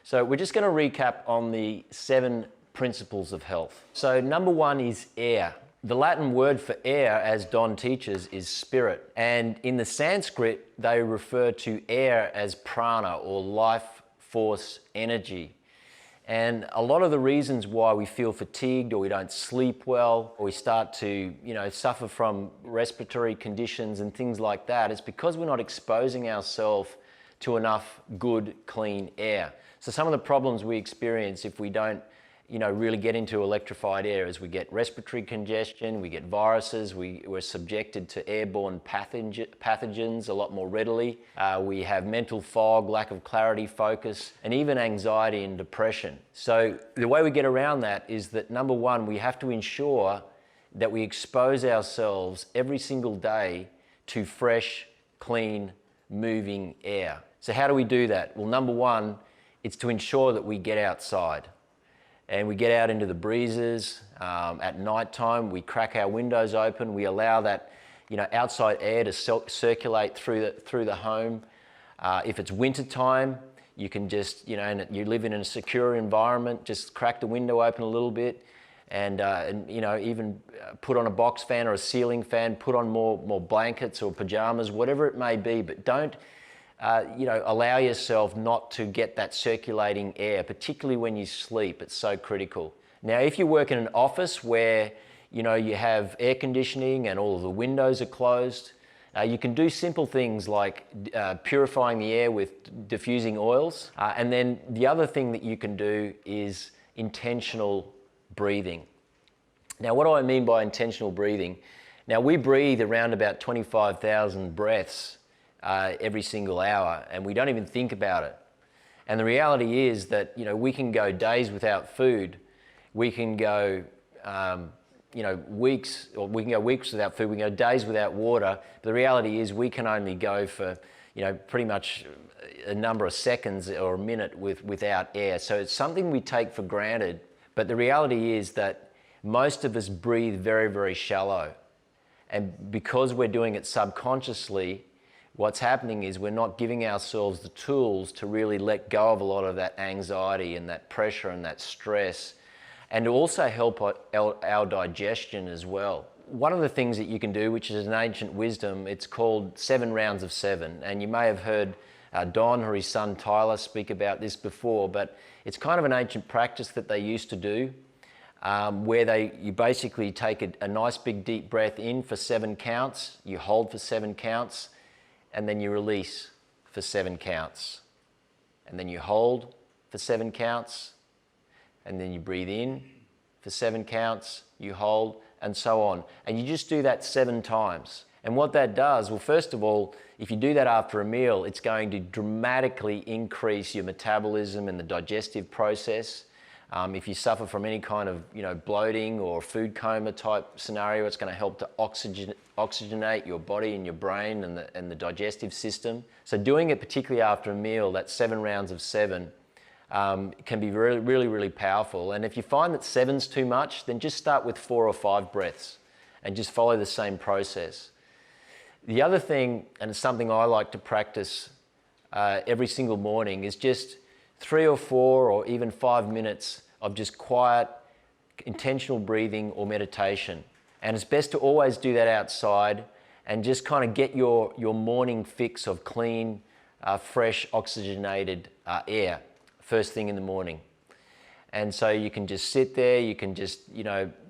So we're just going to recap on the 7 principles of health. So number 1 is air. The Latin word for air, as Don teaches, is spirit. And in the Sanskrit, they refer to air as prana, or life force energy. And a lot of the reasons why we feel fatigued, or we don't sleep well, or we start to, suffer from respiratory conditions and things like that, is because we're not exposing ourselves to enough good, clean air. So some of the problems we experience if we don't, really get into electrified air is we get respiratory congestion, we get viruses, we're subjected to airborne pathogens a lot more readily. We have mental fog, lack of clarity, focus, and even anxiety and depression. So the way we get around that is that number 1, we have to ensure that we expose ourselves every single day to fresh, clean, moving air. So how do we do that? Well, number 1, it's to ensure that we get outside. And we get out into the breezes. At night time, we crack our windows open. We allow that, outside air to circulate through the home. If it's winter time, you can just, and you live in a secure environment, just crack the window open a little bit, and even put on a box fan or a ceiling fan. Put on more blankets or pajamas, whatever it may be. But don't allow yourself not to get that circulating air, particularly when you sleep. It's so critical. Now, if you work in an office where, you have air conditioning and all of the windows are closed, you can do simple things like purifying the air with diffusing oils. And then the other thing that you can do is intentional breathing. Now, what do I mean by intentional breathing? Now, we breathe around about 25,000 breaths every single hour, and we don't even think about it. And the reality is that, we can go days without food, we can go, weeks, or we can go weeks without food, we can go days without water. But the reality is we can only go for, pretty much a number of seconds or a minute without air. So it's something we take for granted. But the reality is that most of us breathe very, very shallow. And because we're doing it subconsciously, what's happening is we're not giving ourselves the tools to really let go of a lot of that anxiety and that pressure and that stress, and to also help our digestion as well. One of the things that you can do, which is an ancient wisdom, it's called 7 rounds of 7. And you may have heard Don or his son Tyler speak about this before, but it's kind of an ancient practice that they used to do, where you basically take a nice big deep breath in for 7 counts, you hold for 7 counts, and then you release for 7 counts. And then you hold for 7 counts, and then you breathe in for 7 counts, you hold, and so on. And you just do that 7 times. And what that does, well, first of all, if you do that after a meal, it's going to dramatically increase your metabolism and the digestive process. If you suffer from any kind of bloating or food coma type scenario, it's going to help to oxygenate your body and your brain and the digestive system. So doing it particularly after a meal, that 7 rounds of 7, can be really, really, really powerful. And if you find that 7's too much, then just start with 4 or 5 breaths and just follow the same process. The other thing, and it's something I like to practice every single morning, is just 3 or 4 or even 5 minutes of just quiet, intentional breathing or meditation. And it's best to always do that outside and just kind of get your morning fix of clean, fresh, oxygenated air first thing in the morning. And so you can just sit there, you can just,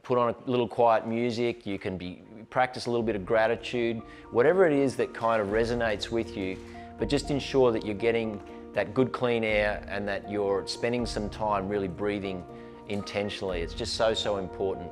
put on a little quiet music, you can practice a little bit of gratitude, whatever it is that kind of resonates with you, but just ensure that you're getting that good clean air and that you're spending some time really breathing intentionally. It's just so important.